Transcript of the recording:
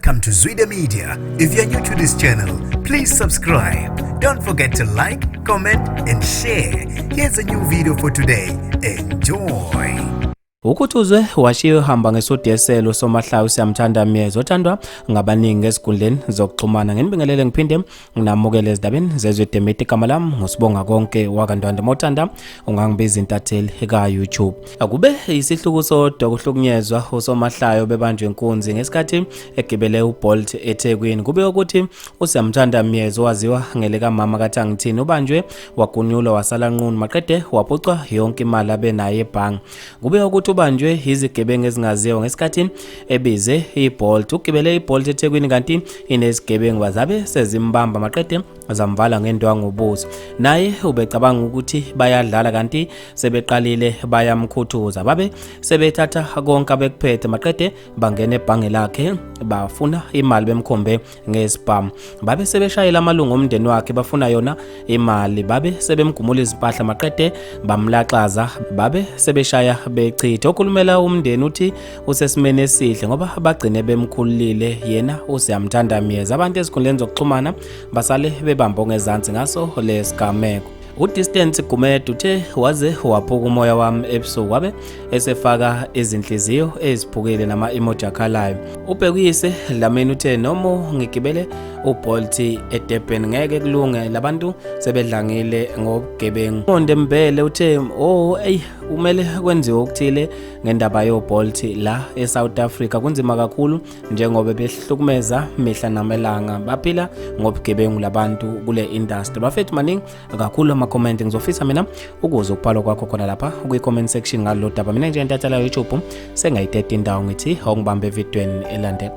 Welcome to Zwida Media. If you're new to this channel, please subscribe. Don't forget to like, comment and share. Here's a new video for today. Enjoy. Ukuthuzwe washiye uhamba ngesodiyeselo somahlawu siyamthanda Myezi othandwa ngabaningi ezinkundleni zokuxhumana. Ngenibingelele ngiphinde nginamukele ezindabeni zezwe Media. Igama lami ngusibonga konke wakandwande mothanda ungangibiza intatheli ka YouTube. Akube isihluku sodwa kuhlukunyezwa usomahlayo bebanjwe inkunzi ngesikhathi egibele uBolt eThekwini. Kube ukuthi usiyamthanda Myezi owaziwa ngeleka mama kaThangithini ubanjwe wagunyulwa wasala nqunu maqede waphucwa yonke imali abenayo ebhangi. Kube ukuthi ubanjwe izigebengu ezingaziwa ngesikhathi ebize iBolt. Ugibele iBolt eThekwini kanti inezigebengu bazabe sezimbamba maqede zamvala ngendwangu ubuso. Naye ubecabanga ukuthi bayadlala kanti sebeqalile bayamkhuthuza. Babe sebethatha konke abekuphethe maqede bangena ebhange lakhe bafuna imali bemkhombe ngespam. Babe sebeshayela amalungu omndeni wakhe bafuna yona imali. Babe sebemgumula izimpahla maqede bamlaxaza. Babe sebeshaya bechitha. Okhulumela umndeni uthi usesimene esihle ngoba bagcine bemkhulile yena usiyamthanda Myezi. Abantu ezikhundleni zokuxhumana basale bebamba ngezansi ngaso lesigameko. UDistance Gumede uthe waze waphuka umoya wami ebusuku wabe esefaka izinhliziyo eziphukile nama-emoji akhalayo. Ubhekuyise Lamini uthe noma ngigibele uBolt eDurban ngeke kulunge labantu sebedlangile ngobugebengu. Monde Mbele uthe umele kwenziwe okuthile ngendaba yoBolt la eSouth Africa. Kunzima kakhulu njengoba behlukumeza mihla namelanga baphila ngobugebengu labantu kule industry. Bafethu maningi kakhulu ama-comment ngizofisa mina ukuze ukubhalwa kwakho khona lapha kwi-comment section ngalo daba. Mina nje entathala YouTube sengayithethe indawo ngithi awungibambe evidweni elandela.